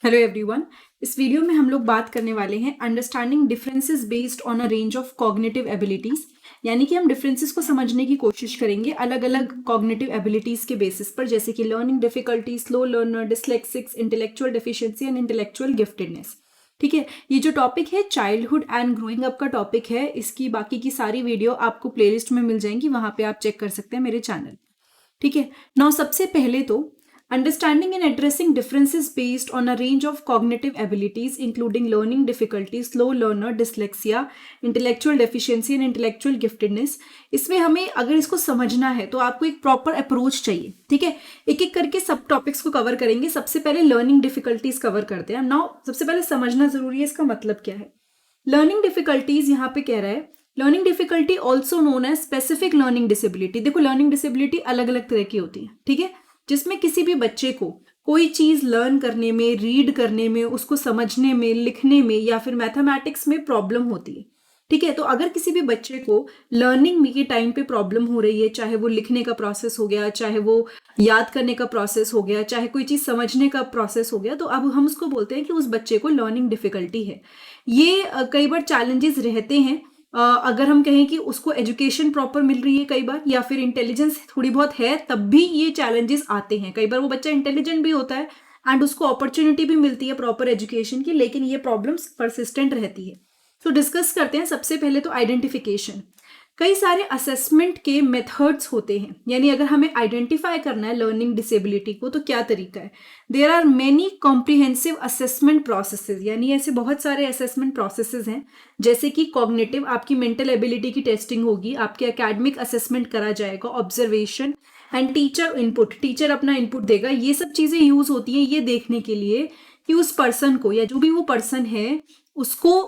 Hello everyone. इस video में हम लोग बात करने वाले हैं understanding differences based on a range of cognitive abilities. यानी कि हम डिफरेंसेस को समझने की कोशिश करेंगे अलग अलग कॉग्निटिव एबिलिटीज के बेसिस पर, जैसे कि learning difficulty, slow learner, dyslexics, intellectual deficiency and intellectual giftedness. ठीक है, ये जो टॉपिक है चाइल्डहुड एंड ग्रोइंग अप का टॉपिक है। इसकी बाकी की सारी वीडियो आपको प्लेलिस्ट में मिल जाएंगी, वहां पे आप चेक कर सकते हैं मेरे चैनल। ठीक है, नाउ सबसे पहले तो understanding and addressing differences based on a range of cognitive abilities including learning difficulty, slow learner, dyslexia, intellectual deficiency and intellectual giftedness. इसमें हमें अगर इसको समझना है तो आपको एक प्रॉपर अप्रोच चाहिए। ठीक है, एक एक करके सब टॉपिक्स को कवर करेंगे। सबसे पहले लर्निंग डिफिकल्टीज कवर करते हैं। नाउ सबसे पहले समझना जरूरी है इसका मतलब क्या है। लर्निंग डिफिकल्टीज यहाँ पे कह रहा है learning difficulty also known as specific learning disability. देखो, लर्निंग डिसेबिलिटी अलग अलग तरह की होती है। ठीक है, जिसमें किसी भी बच्चे को कोई चीज लर्न करने में, रीड करने में, उसको समझने में, लिखने में या फिर मैथमेटिक्स में प्रॉब्लम होती है। ठीक है, तो अगर किसी भी बच्चे को लर्निंग के टाइम पे प्रॉब्लम हो रही है, चाहे वो लिखने का प्रोसेस हो गया, चाहे वो याद करने का प्रोसेस हो गया, चाहे कोई चीज समझने का प्रोसेस हो गया, तो अब हम उसको बोलते हैं कि उस बच्चे को लर्निंग डिफिकल्टी है। ये कई बार चैलेंजेस रहते हैं। अगर हम कहें कि उसको एजुकेशन प्रॉपर मिल रही है कई बार, या फिर इंटेलिजेंस थोड़ी बहुत है, तब भी ये चैलेंजेस आते हैं। कई बार वो बच्चा इंटेलिजेंट भी होता है एंड उसको अपॉर्चुनिटी भी मिलती है प्रॉपर एजुकेशन की, लेकिन ये प्रॉब्लम्स परसिस्टेंट रहती है। तो डिस्कस करते हैं। सबसे पहले तो आइडेंटिफिकेशन। कई सारे असेसमेंट के मेथड्स होते हैं, यानी अगर हमें आइडेंटिफाई करना है लर्निंग डिसेबिलिटी को तो क्या तरीका है। There are many comprehensive assessment processes, यानी ऐसे बहुत सारे असेसमेंट प्रोसेसेस हैं। जैसे कि कॉग्निटिव, आपकी मेंटल एबिलिटी की टेस्टिंग होगी, आपके एकेडमिक असेसमेंट करा जाएगा, observation and teacher input, teacher अपना इनपुट देगा। ये सब चीजें यूज होती हैं ये देखने के लिए कि उस पर्सन को, या जो भी वो पर्सन है, उसको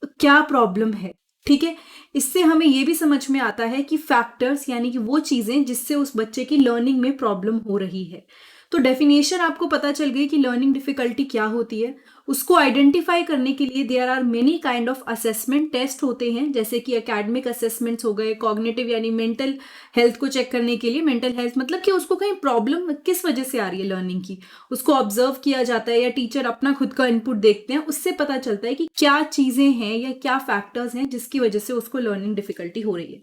क्या प्रॉब्लम है। ठीक है, इससे हमें यह भी समझ में आता है कि फैक्टर्स, यानी कि वो चीजें जिससे उस बच्चे की लर्निंग में प्रॉब्लम हो रही है। तो डेफिनेशन आपको पता चल गई कि लर्निंग डिफिकल्टी क्या होती है। उसको आइडेंटिफाई करने के लिए there are many kind of assessment test होते हैं, जैसे कि एकेडमिक असेसमेंट्स हो गए, कॉग्निटिव यानी मेंटल हेल्थ को चेक करने के लिए। मेंटल हेल्थ मतलब कि उसको कहीं प्रॉब्लम किस वजह से आ रही है लर्निंग की, उसको ऑब्जर्व किया जाता है या टीचर अपना खुद का इनपुट देखते हैं, उससे पता चलता है कि क्या चीजें हैं या क्या फैक्टर्स हैं जिसकी वजह से उसको लर्निंग डिफिकल्टी हो रही है।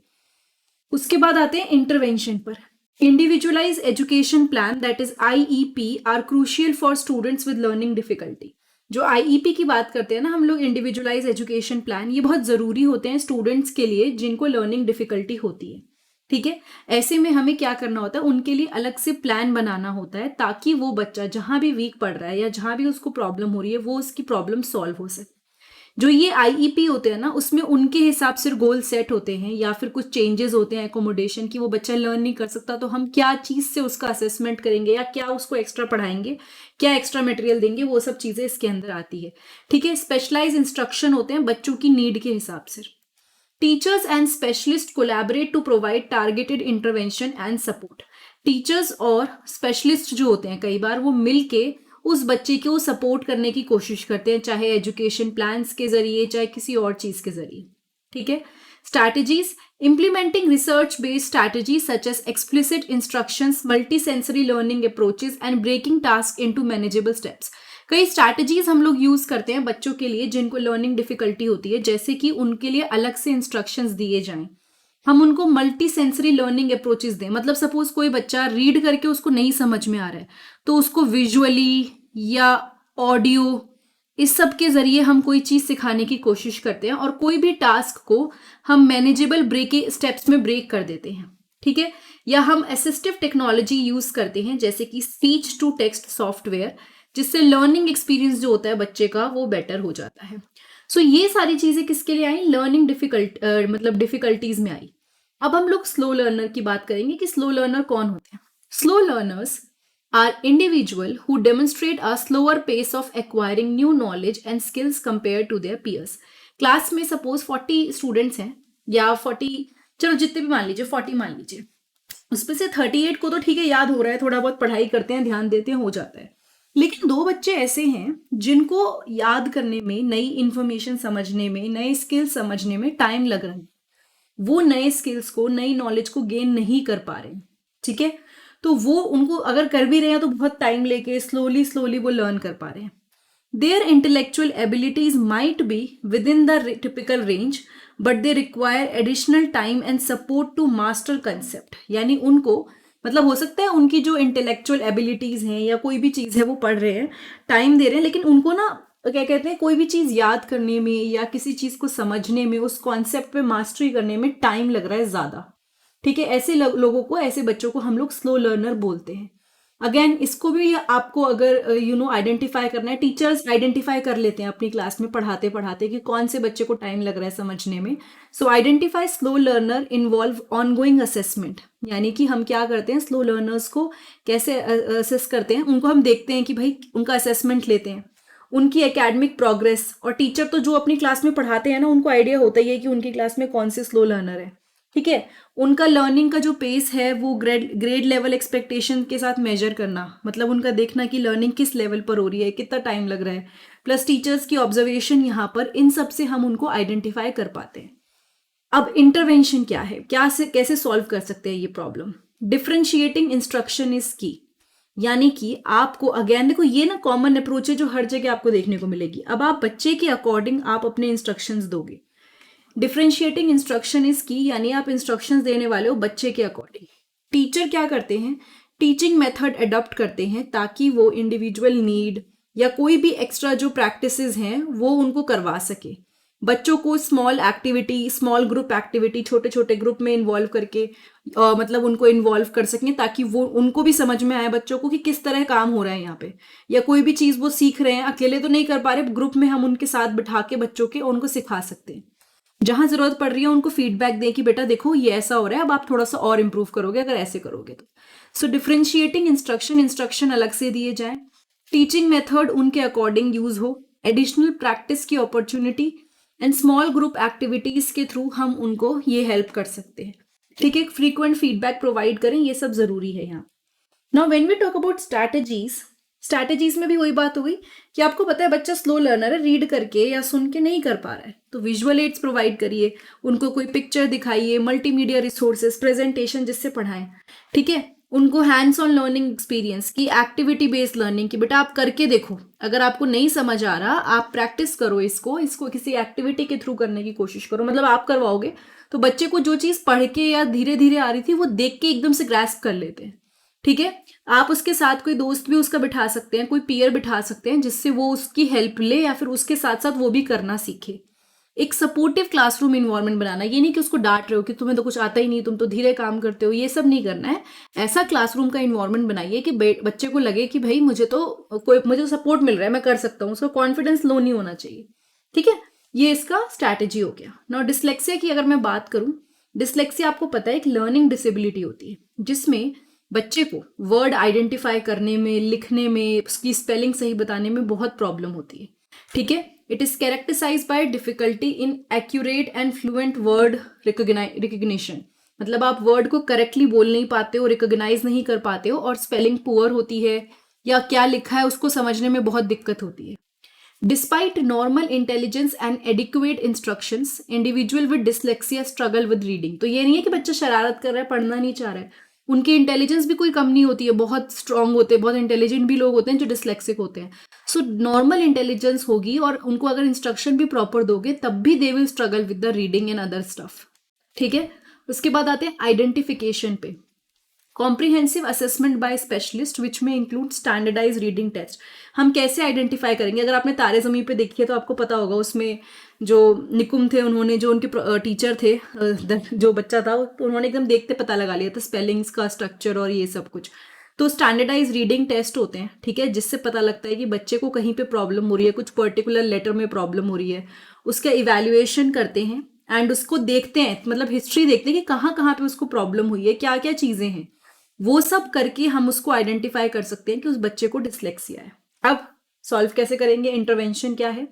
उसके बाद आते हैं इंटरवेंशन पर। Individualize education plan, that is IEP, are crucial for students with learning difficulty. जो IEP की बात करते हैं ना हम लोग, इंडिविजुअलाइज एजुकेशन प्लान, ये बहुत जरूरी होते हैं स्टूडेंट्स के लिए जिनको लर्निंग डिफिकल्टी होती है। ठीक है, ऐसे में हमें क्या करना होता है, उनके लिए अलग से प्लान बनाना होता है ताकि वो बच्चा जहां भी वीक पड़ रहा है या जहां भी उसको प्रॉब्लम हो रही है, वो उसकी प्रॉब्लम सॉल्व हो सके। जो ये IEP होते हैं ना, उसमें उनके हिसाब से गोल सेट होते हैं या फिर कुछ चेंजेस होते हैं एकोमोडेशन की, वो बच्चा लर्न नहीं कर सकता तो हम क्या चीज से उसका असेसमेंट करेंगे या क्या उसको एक्स्ट्रा पढ़ाएंगे, क्या एक्स्ट्रा मटेरियल देंगे, वो सब चीजें इसके अंदर आती है। ठीक है, स्पेशलाइज इंस्ट्रक्शन होते हैं बच्चों की नीड के हिसाब से। Teachers and specialist collaborate to provide targeted intervention and support. Teachers और स्पेशलिस्ट जो होते हैं कई बार वो मिलके उस बच्चे को सपोर्ट करने की कोशिश करते हैं, चाहे एजुकेशन प्लान्स के जरिए, चाहे किसी और चीज के जरिए। ठीक है, strategies, implementing research based strategies such as explicit instructions, multisensory learning approaches and breaking tasks into manageable steps। कई स्ट्रैटेजीज हम लोग यूज करते हैं बच्चों के लिए जिनको लर्निंग डिफिकल्टी होती है, जैसे कि उनके लिए अलग से इंस्ट्रक्शंस दिए जाएं, हम उनको मल्टी सेंसरी लर्निंग अप्रोचेस दें। मतलब सपोज कोई बच्चा रीड करके उसको नहीं समझ में आ रहा है, तो उसको विजुअली या ऑडियो, इस सब के जरिए हम कोई चीज सिखाने की कोशिश करते हैं और कोई भी टास्क को हम मैनेजेबल ब्रेक स्टेप्स में ब्रेक कर देते हैं। ठीक है, या हम असिस्टिव टेक्नोलॉजी यूज करते हैं जैसे कि स्पीच टू टेक्स्ट सॉफ्टवेयर, जिससे लर्निंग एक्सपीरियंस जो होता है बच्चे का वो बेटर हो जाता है। सो ये सारी चीजें किसके लिए आई, लर्निंग मतलब डिफिकल्टीज में आई। अब हम लोग स्लो लर्नर की बात करेंगे कि स्लो लर्नर कौन होते हैं। Slow learners are individual who demonstrate a slower pace of acquiring new knowledge and skills compare to their peers. Class में सपोज 40 स्टूडेंट्स हैं या 40, चलो जितने भी मान लीजिए 40 मान लीजिए, उसमें से 38 को तो ठीक है याद हो रहा है, थोड़ा बहुत पढ़ाई करते हैं, ध्यान देते हैं, हो जाता है। लेकिन 2 बच्चे ऐसे हैं जिनको याद करने में, नई इंफॉर्मेशन समझने में, नए स्किल्स समझने में टाइम लग रहा है। वो नए स्किल्स को, नई नॉलेज को गेन नहीं कर पा रहे। ठीक है, तो वो उनको अगर कर भी रहे हैं तो बहुत टाइम लेके स्लोली स्लोली वो लर्न कर पा रहे हैं। Their intellectual abilities might be within the typical range, but they require additional time and support to master concept. यानी उनको मतलब हो सकता है उनकी जो इंटेलेक्चुअल एबिलिटीज हैं या कोई भी चीज़ है वो पढ़ रहे हैं, टाइम दे रहे हैं, लेकिन उनको ना क्या कहते हैं, कोई भी चीज़ याद करने में या किसी चीज़ को समझने में, उस कॉन्सेप्ट पे मास्टरी करने में टाइम लग रहा है ज़्यादा। ठीक है, ऐसे लोगों को, ऐसे बच्चों को हम लोग स्लो लर्नर बोलते हैं। अगेन इसको भी आपको अगर आइडेंटिफाई करना है, टीचर्स आइडेंटिफाई कर लेते हैं अपनी क्लास में पढ़ाते पढ़ाते कि कौन से बच्चे को टाइम लग रहा है समझने में। सो identify slow learner involve ongoing assessment, यानी कि हम क्या करते हैं, स्लो लर्नर्स को कैसे असेस करते हैं, उनको हम देखते हैं कि भाई उनका असेसमेंट लेते हैं, उनकी एकेडमिक प्रोग्रेस। और टीचर तो जो अपनी क्लास में पढ़ाते हैं ना, उनको आइडिया होता ही है कि उनकी क्लास में कौन से स्लो लर्नर है। ठीक है, उनका लर्निंग का जो पेस है वो ग्रेड लेवल एक्सपेक्टेशन के साथ मेजर करना, मतलब उनका देखना कि लर्निंग किस लेवल पर हो रही है, कितना टाइम लग रहा है, प्लस टीचर्स की ऑब्जर्वेशन यहाँ पर, इन सब से हम उनको आइडेंटिफाई कर पाते हैं। अब इंटरवेंशन क्या है, कैसे सॉल्व कर सकते हैं ये प्रॉब्लम। डिफरेंशिएटिंग इंस्ट्रक्शन इज की, यानी कि आपको अगेन देखो ये ना कॉमन अप्रोच है जो हर जगह आपको देखने को मिलेगी। अब आप बच्चे के अकॉर्डिंग आप अपने इंस्ट्रक्शंस दोगे। डिफरेंशिएटिंग इंस्ट्रक्शन इज की, यानी आप इंस्ट्रक्शंस देने वाले हो बच्चे के अकॉर्डिंग। टीचर क्या करते हैं, टीचिंग मेथड अडॉप्ट करते हैं ताकि वो इंडिविजुअल नीड या कोई भी एक्स्ट्रा जो प्रैक्टिसेस हैं वो उनको करवा सके। बच्चों को small activity, small group activity, छोटे छोटे ग्रुप में इन्वॉल्व करके मतलब उनको इन्वॉल्व कर सकें ताकि वो उनको भी समझ में आए बच्चों को कि किस तरह काम हो रहा है यहाँ पे, या कोई भी चीज़ वो सीख रहे हैं, अकेले तो नहीं कर पा रहे, ग्रुप में हम उनके साथ बिठा के बच्चों के उनको सिखा सकते हैं। जहां जरूरत पड़ रही है उनको फीडबैक दें कि बेटा देखो ये ऐसा हो रहा है, अब आप थोड़ा सा और इम्प्रूव करोगे अगर ऐसे करोगे तो। सो डिफरेंशिएटिंग इंस्ट्रक्शन अलग से दिए जाए, टीचिंग मेथड उनके अकॉर्डिंग यूज हो, एडिशनल प्रैक्टिस की opportunity and small group activities के थ्रू हम उनको ये हेल्प कर सकते हैं। ठीक है, फ्रीक्वेंट फीडबैक प्रोवाइड करें, ये सब जरूरी है यहाँ। Now when we talk about strategies में भी वही बात हो गई कि आपको पता है बच्चा स्लो लर्नर है, रीड करके या सुन के नहीं कर पा रहा है, तो विजुअल एड्स प्रोवाइड करिए, उनको कोई पिक्चर दिखाइए, मल्टीमीडिया रिसोर्सेज, प्रेजेंटेशन जिससे पढ़ाएं। ठीक है, उनको हैंड्स ऑन लर्निंग एक्सपीरियंस की, एक्टिविटी बेस्ड लर्निंग की, बेटा आप करके देखो, अगर आपको नहीं समझ आ रहा आप प्रैक्टिस करो, इसको किसी एक्टिविटी के थ्रू करने की कोशिश करो, मतलब आप करवाओगे तो बच्चे को जो चीज़ पढ़ के या धीरे धीरे आ रही थी वो देख के एकदम से ग्रैस्प कर लेते हैं। ठीक है, आप उसके साथ कोई दोस्त भी उसका बिठा सकते हैं, कोई पीयर बिठा सकते हैं जिससे वो उसकी हेल्प ले या फिर उसके साथ साथ वो भी करना सीखे। एक सपोर्टिव क्लासरूम इन्वायरमेंट बनाना, ये नहीं कि उसको डांट रहे हो कि तुम्हें तो कुछ आता ही नहीं, तुम तो धीरे काम करते हो, ये सब नहीं करना है। ऐसा क्लासरूम का इन्वायरमेंट बनाइए कि बच्चे को लगे कि भाई मुझे सपोर्ट मिल रहा है, मैं कर सकता हूँ, उसका कॉन्फिडेंस लो नहीं होना चाहिए। ठीक है, ये इसका स्ट्रैटेजी हो गया। नाउ डिसलेक्सिया की अगर मैं बात करूँ, डिसलेक्सिया आपको पता है एक लर्निंग डिसेबिलिटी होती है जिसमें बच्चे को वर्ड आइडेंटिफाई करने में, लिखने में, उसकी स्पेलिंग सही बताने में बहुत प्रॉब्लम होती है। ठीक है, it is characterized by difficulty in accurate and fluent word recognition, मतलब आप वर्ड को करेक्टली बोल नहीं पाते हो, रिकॉग्नाइज नहीं कर पाते हो, और स्पेलिंग पुअर होती है या क्या लिखा है उसको समझने में बहुत दिक्कत होती है। Despite normal intelligence and adequate instructions, individual with dyslexia struggle with reading. तो ये नहीं है कि बच्चा शरारत कर रहा है, पढ़ना नहीं चाह रहा है, उनकी इंटेलिजेंस भी कोई कम नहीं होती है, बहुत स्ट्रांग होते हैं, बहुत इंटेलिजेंट भी लोग होते हैं जो डिसलेक्सिक होते हैं। सो नॉर्मल इंटेलिजेंस होगी और उनको अगर इंस्ट्रक्शन भी प्रॉपर दोगे तब भी they will struggle with the reading and other stuff. ठीक है, उसके बाद आते हैं आइडेंटिफिकेशन पे। कॉम्प्रिहेंसिव असेसमेंट बाय स्पेशलिस्ट विच में इंक्लूड स्टैंडर्डाइज रीडिंग टेस्ट। हम कैसे आइडेंटिफाई करेंगे, अगर आपने तारे ज़मीं पे देखी है तो आपको पता होगा, उसमें जो निकुम थे उन्होंने, जो उनके टीचर थे, जो बच्चा था तो उन्होंने एकदम देखते पता लगा लिया था स्पेलिंग्स का स्ट्रक्चर और ये सब कुछ। तो स्टैंडर्डाइज रीडिंग टेस्ट होते हैं, ठीक है, जिससे पता लगता है कि बच्चे को कहीं पे प्रॉब्लम हो रही है, कुछ पर्टिकुलर लेटर में प्रॉब्लम हो रही है, उसका इवैल्यूएशन करते हैं एंड उसको देखते हैं, मतलब हिस्ट्री देखते हैं कि कहाँ कहाँ पे उसको प्रॉब्लम हुई है, क्या क्या चीज़ें हैं, वो सब करके हम उसको आइडेंटिफाई कर सकते हैं कि उस बच्चे को डिसलेक्सिया है। अब सॉल्व कैसे करेंगे, इंटरवेंशन क्या है,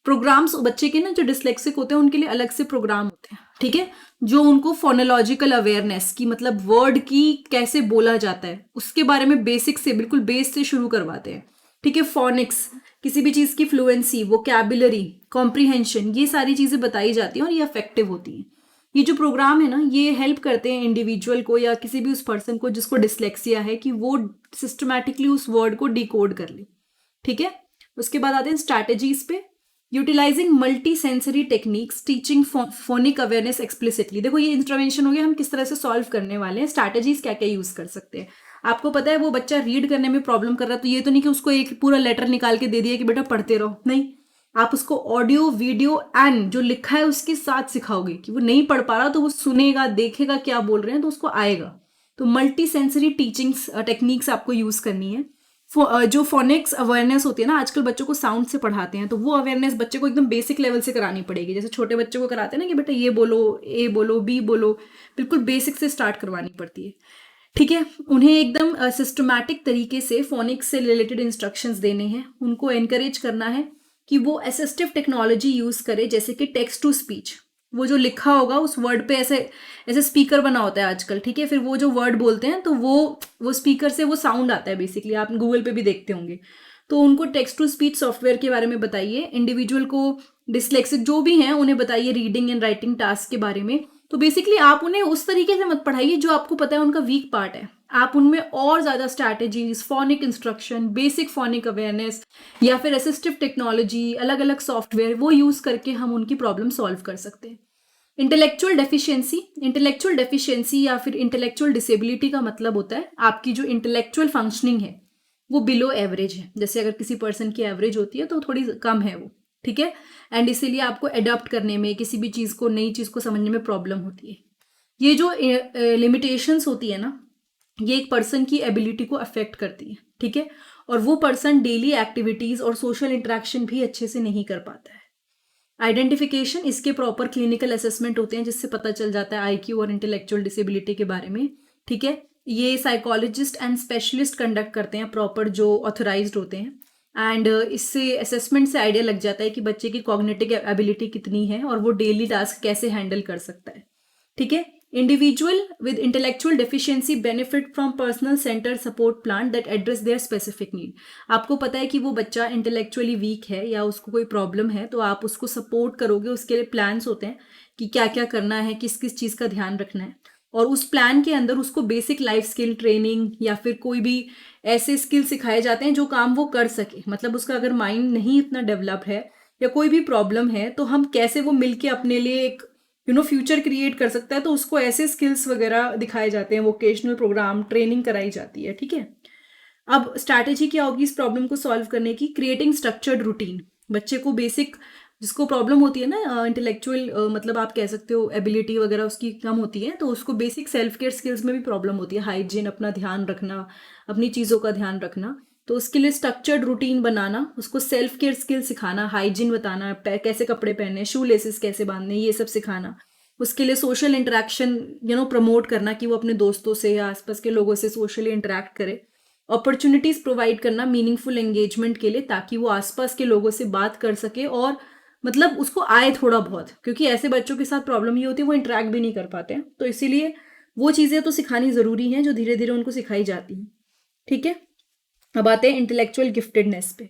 प्रोग्राम्स बच्चे के ना जो डिसलेक्सिक होते हैं उनके लिए अलग से प्रोग्राम होते हैं, ठीक है, जो उनको फोनोलॉजिकल अवेयरनेस की, मतलब वर्ड की कैसे बोला जाता है उसके बारे में बेसिक से, बिल्कुल बेस से शुरू करवाते हैं। ठीक है, फोनिक्स, किसी भी चीज़ की फ्लुएंसी, वोकैबुलरी, कॉम्प्रीहेंशन, ये सारी चीज़ें बताई जाती हैं और ये इफेक्टिव होती हैं। ये जो प्रोग्राम है ना, ये हेल्प करते हैं इंडिविजुअल को या किसी भी उस पर्सन को जिसको डिसलेक्सिया है कि वो सिस्टमैटिकली उस वर्ड को डिकोड कर ले। ठीक है, उसके बाद आते हैं स्ट्रैटेजीज पे। Utilizing multi sensory techniques teaching phonic awareness explicitly. देखो ये इंटरवेंशन हो गया, हम किस तरह से सॉल्व करने वाले हैं, स्ट्रैटेजीज क्या क्या यूज कर सकते हैं। आपको पता है वो बच्चा रीड करने में प्रॉब्लम कर रहा है, तो ये तो नहीं कि उसको एक पूरा लेटर निकाल के दे दिया कि बेटा पढ़ते रहो, नहीं, आप उसको ऑडियो वीडियो एंड जो लिखा है उसके साथ सिखाओगे कि वो नहीं पढ़ पा रहा तो वो सुनेगा, देखेगा क्या बोल रहे हैं तो उसको आएगा। तो मल्टी सेंसरी टीचिंग्स टेक्निक्स आपको यूज करनी है। जो फोनिक्स अवेयरनेस होती है ना, आजकल बच्चों को साउंड से पढ़ाते हैं, तो वो अवेयरनेस बच्चे को एकदम बेसिक लेवल से करानी पड़ेगी। जैसे छोटे बच्चों को कराते हैं ना कि बेटा ये बोलो, ए बोलो, बी बोलो, बिल्कुल बेसिक से स्टार्ट करवानी पड़ती है। ठीक है, उन्हें एकदम सिस्टमैटिक तरीके से फोनिक्स से रिलेटेड इंस्ट्रक्शंस देने हैं। उनको एनकरेज करना है कि वो असिस्टिव टेक्नोलॉजी यूज करे, जैसे कि टेक्स्ट टू स्पीच। वो जो लिखा होगा उस वर्ड पे ऐसे ऐसे स्पीकर बना होता है आजकल, ठीक है, फिर वो जो वर्ड बोलते हैं तो वो स्पीकर से वो साउंड आता है बेसिकली, आप गूगल पे भी देखते होंगे। तो उनको टेक्स्ट टू स्पीच सॉफ्टवेयर के बारे में बताइए। इंडिविजुअल को डिसलेक्सिक जो भी हैं उन्हें बताइए रीडिंग एंड राइटिंग टास्क के बारे में। तो बेसिकली आप उन्हें उस तरीके से मत पढ़ाइए जो आपको पता है उनका वीक पार्ट है। आप उनमें और ज़्यादा strategies, phonic instruction, basic phonic awareness या फिर असिस्टिव टेक्नोलॉजी, अलग अलग सॉफ्टवेयर वो यूज़ करके हम उनकी प्रॉब्लम सॉल्व कर सकते हैं। इंटेलेक्चुअल डेफिशिएंसी या फिर इंटेलेक्चुअल डिसेबिलिटी का मतलब होता है आपकी जो इंटेलेक्चुअल फंक्शनिंग है वो बिलो एवरेज है। जैसे अगर किसी पर्सन की एवरेज होती है तो थोड़ी कम है वो, ठीक है, एंड इसीलिए आपको अडॉप्ट करने में, किसी भी चीज़ को, नई चीज़ को समझने में प्रॉब्लम होती है। ये जो लिमिटेशंस होती है ना, ये एक पर्सन की एबिलिटी को अफेक्ट करती है, ठीक है, और वो पर्सन डेली एक्टिविटीज़ और सोशल इंटरेक्शन भी अच्छे से नहीं कर पाता है। आइडेंटिफिकेशन, इसके प्रॉपर क्लिनिकल असेसमेंट होते हैं जिससे पता चल जाता है आईक्यू और इंटेलेक्चुअल डिसेबिलिटी के बारे में, ठीक है। ये साइकोलॉजिस्ट एंड स्पेशलिस्ट कंडक्ट करते हैं, प्रॉपर जो ऑथराइज्ड होते हैं, एंड इससे असेसमेंट से आइडिया लग जाता है कि बच्चे की कॉग्निटिव एबिलिटी कितनी है और वो डेली टास्क कैसे हैंडल कर सकता है, ठीक है। Individual with intellectual deficiency benefit from personal centre support plan that address there specific need. आपको पता है कि वो बच्चा इंटेलेक्चुअली वीक है या उसको कोई प्रॉब्लम है, तो आप उसको सपोर्ट करोगे, उसके लिए प्लान्स होते हैं कि क्या क्या करना है, किस किस चीज़ का ध्यान रखना है, और उस प्लान के अंदर उसको बेसिक लाइफ स्किल ट्रेनिंग या फिर कोई भी ऐसे स्किल सिखाए जाते हैं जो काम वो कर सके। मतलब उसका अगर माइंड नहीं इतना डेवलप है या कोई भी प्रॉब्लम है तो हम कैसे वो मिलके अपने लिए एक फ्यूचर क्रिएट कर सकता है, तो उसको ऐसे स्किल्स वगैरह दिखाए जाते हैं, वोकेशनल प्रोग्राम, ट्रेनिंग कराई जाती है, ठीक है। अब स्ट्रैटेजी क्या होगी इस प्रॉब्लम को सॉल्व करने की? Creating structured routine. बच्चे को बेसिक, जिसको प्रॉब्लम होती है ना इंटेलेक्चुअल, मतलब आप कह सकते हो एबिलिटी वगैरह उसकी कम होती है, तो उसको बेसिक सेल्फ केयर स्किल्स में भी प्रॉब्लम होती है, हाइजीन, अपना ध्यान रखना, अपनी चीज़ों का ध्यान रखना। तो उसके लिए स्ट्रक्चर्ड रूटीन बनाना, उसको सेल्फ केयर स्किल सिखाना, हाइजीन बताना, कैसे कपड़े पहने, शू लेसेस कैसे बांधने, ये सब सिखाना। उसके लिए सोशल इंटरेक्शन प्रमोट करना कि वो अपने दोस्तों से या आसपास के लोगों से सोशली इंटरेक्ट करे। अपॉर्चुनिटीज़ प्रोवाइड करना मीनिंगफुल एंगेजमेंट के लिए, ताकि वो आसपास के लोगों से बात कर सके और मतलब उसको आए थोड़ा बहुत, क्योंकि ऐसे बच्चों के साथ प्रॉब्लम ये होती है वो इंटरेक्ट भी नहीं कर पाते हैं, तो इसीलिए वो चीज़ें तो सिखानी ज़रूरी हैं जो धीरे धीरे उनको सिखाई जाती हैं, ठीक है। अब आते हैं इंटेलेक्चुअल गिफ्टेडनेस पे।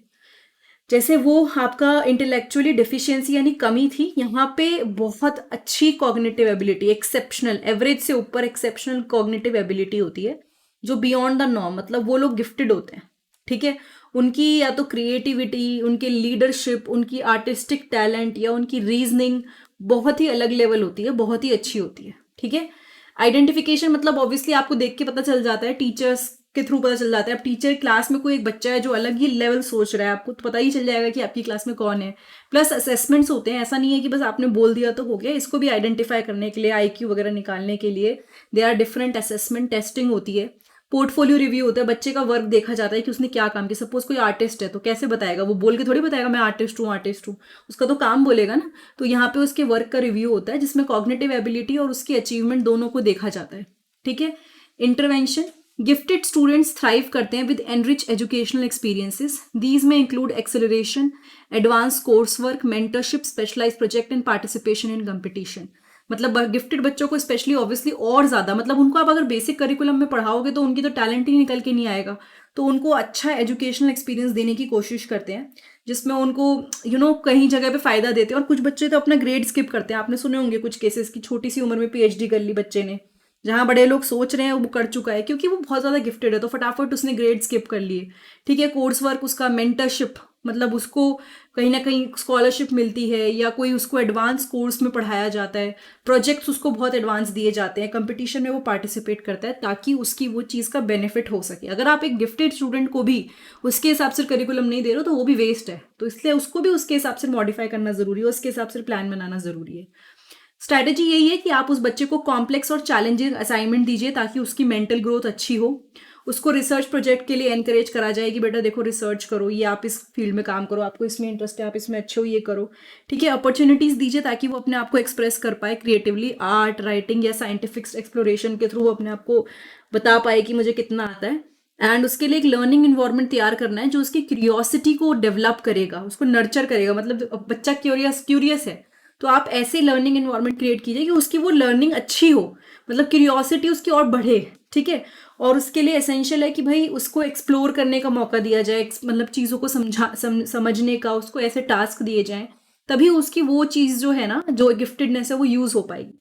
जैसे वो आपका इंटेलेक्चुअली डेफिशिएंसी यानी कमी थी, यहाँ पे बहुत अच्छी कॉग्निटिव एबिलिटी, एक्सेप्शनल, एवरेज से ऊपर एक्सेप्शनल कॉग्निटिव एबिलिटी होती है जो बियॉन्ड द नॉर्म, मतलब वो लोग गिफ्टेड होते हैं, ठीक है। उनकी या तो क्रिएटिविटी, उनके लीडरशिप, उनकी आर्टिस्टिक टैलेंट या उनकी रीजनिंग बहुत ही अलग लेवल होती है, बहुत ही अच्छी होती है, ठीक है। आइडेंटिफिकेशन मतलब ऑब्वियसली आपको देख के पता चल जाता है, टीचर्स के थ्रू पता चल जाता है। अब टीचर क्लास में कोई एक बच्चा है जो अलग ही लेवल सोच रहा है, आपको तो पता ही चल जाएगा कि आपकी क्लास में कौन है। प्लस असेसमेंट्स होते हैं, ऐसा नहीं है कि बस आपने बोल दिया तो हो गया, इसको भी आइडेंटिफाई करने के लिए, आईक्यू वगैरह निकालने के लिए they are different assessment, testing होती है। पोर्टफोलियो रिव्यू होता है, बच्चे का वर्क देखा जाता है कि उसने क्या काम किया। सपोज कोई आर्टिस्ट है तो कैसे बताएगा, वो बोल के थोड़ी बताएगा मैं आर्टिस्ट हूँ, उसका तो काम बोलेगा ना। तो यहाँ पे उसके वर्क का रिव्यू होता है जिसमें कॉग्निटिव एबिलिटी और उसकी अचीवमेंट दोनों को देखा जाता है, ठीक है। इंटरवेंशन, गिफ्टेड स्टूडेंट्स थ्राइव करते हैं with enrich educational experiences. These में include acceleration, advance course work, mentorship, specialize project and participation in competition. मतलब गिफ्टेड बच्चों को स्पेशली ऑब्वियसली और ज़्यादा, मतलब उनको आप अगर बेसिक करिकुलम में पढ़ाओगे तो उनकी तो टैलेंट ही निकल के नहीं आएगा, तो उनको अच्छा एजुकेशनल एक्सपीरियंस देने की कोशिश करते हैं जिसमें उनको कहीं जगह पे फ़ायदा देते हैं। और कुछ बच्चे तो अपना ग्रेड स्किप करते हैं, आपने सुने होंगे कुछ केसेस की, छोटी सी उम्र में PhD कर ली बच्चे ने, जहाँ बड़े लोग सोच रहे हैं वो कर चुका है, क्योंकि वो बहुत ज़्यादा गिफ्टेड है तो फटाफट उसने ग्रेड स्किप कर लिए, ठीक है। कोर्स वर्क उसका, मेंटरशिप, मतलब उसको कहीं ना कहीं स्कॉलरशिप मिलती है या कोई उसको एडवांस कोर्स में पढ़ाया जाता है, प्रोजेक्ट्स उसको बहुत एडवांस दिए जाते हैं, कंपटीशन में वो पार्टिसिपेट करता है ताकि उसकी वो चीज़ का बेनिफिट हो सके। अगर आप एक गिफ्टेड स्टूडेंट को भी उसके हिसाब से करिकुलम नहीं दे रहे हो तो वो भी वेस्ट है, तो इसलिए उसको भी उसके हिसाब से मॉडिफाई करना ज़रूरी है, उसके हिसाब से प्लान बनाना ज़रूरी है। स्ट्रैटेजी यही है कि आप उस बच्चे को कॉम्प्लेक्स और चैलेंजिंग असाइनमेंट दीजिए ताकि उसकी मेंटल ग्रोथ अच्छी हो। उसको रिसर्च प्रोजेक्ट के लिए एनकरेज करा जाए कि बेटा देखो रिसर्च करो, ये आप इस फील्ड में काम करो, आपको इसमें इंटरेस्ट है, आप इसमें अच्छे हो, ये करो। ठीक है, अपॉर्चुनिटीज दीजिए ताकि वो अपने आप को एक्सप्रेस कर पाए क्रिएटिवली, आर्ट, राइटिंग या साइंटिफिक एक्सप्लोरेशन के थ्रू वो अपने आप को बता पाए कि मुझे कितना आता है। एंड उसके लिए एक लर्निंग इन्वायरमेंट तैयार करना है जो उसकी क्यूरियोसिटी को डेवलप करेगा, उसको नर्चर करेगा। मतलब बच्चा क्यूरियस है तो आप ऐसे लर्निंग इन्वायरमेंट क्रिएट कीजिए कि उसकी वो लर्निंग अच्छी हो, मतलब क्यूरियोसिटी उसकी और बढ़े। ठीक है, और उसके लिए एसेंशियल है कि भाई उसको एक्सप्लोर करने का मौका दिया जाए, मतलब चीज़ों को समझने का उसको ऐसे टास्क दिए जाएं, तभी उसकी वो चीज़ जो है ना, जो गिफ्टेडनेस है, वो यूज़ हो पाएगी।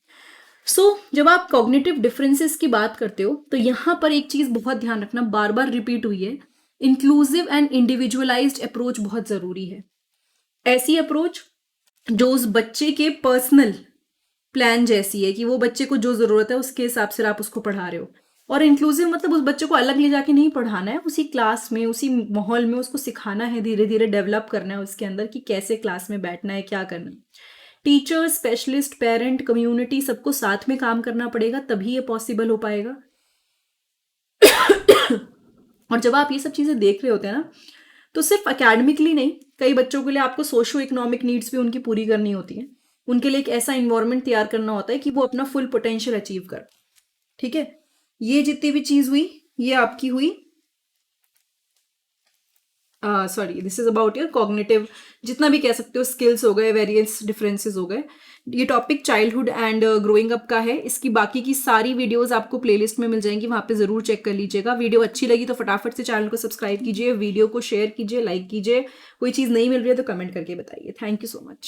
जब आप कॉग्निटिव डिफरेंसेस की बात करते हो तो यहाँ पर एक चीज़ बहुत ध्यान रखना, बार बार रिपीट हुई है, इंक्लूसिव एंड इंडिविजुअलाइज्ड अप्रोच बहुत ज़रूरी है। ऐसी अप्रोच जो उस बच्चे के पर्सनल प्लान जैसी है कि वो बच्चे को जो ज़रूरत है उसके हिसाब से आप उसको पढ़ा रहे हो। और इंक्लूसिव मतलब उस बच्चे को अलग ले जाके नहीं पढ़ाना है, उसी क्लास में, उसी माहौल में उसको सिखाना है, धीरे धीरे डेवलप करना है उसके अंदर कि कैसे क्लास में बैठना है, क्या करना है। टीचर, स्पेशलिस्ट, पेरेंट, कम्युनिटी, सबको साथ में काम करना पड़ेगा, तभी ये पॉसिबल हो पाएगा। और जब आप ये सब चीज़ें देख रहे होते हैं ना, तो सिर्फ अकेडमिकली नहीं, कई बच्चों के लिए आपको सोशो इकोनॉमिक नीड्स भी उनकी पूरी करनी होती है। उनके लिए एक ऐसा इन्वायरमेंट तैयार करना होता है कि वो अपना फुल पोटेंशियल अचीव कर। ठीक है, ये जितनी भी चीज़ हुई ये आपकी हुई, sorry, this is about your cognitive, जितना भी कह सकते हो, स्किल्स हो गए, वेरियस डिफरेंसेस हो गए। ये topic childhood and growing up का है। इसकी बाकी की सारी वीडियोस आपको प्लेलिस्ट में मिल जाएंगी, वहां पे जरूर चेक कर लीजिएगा। वीडियो अच्छी लगी तो फटाफट से चैनल को सब्सक्राइब कीजिए, वीडियो को शेयर कीजिए, लाइक कीजिए। कोई चीज़ नहीं मिल रही है तो कमेंट करके बताइए। Thank you so much.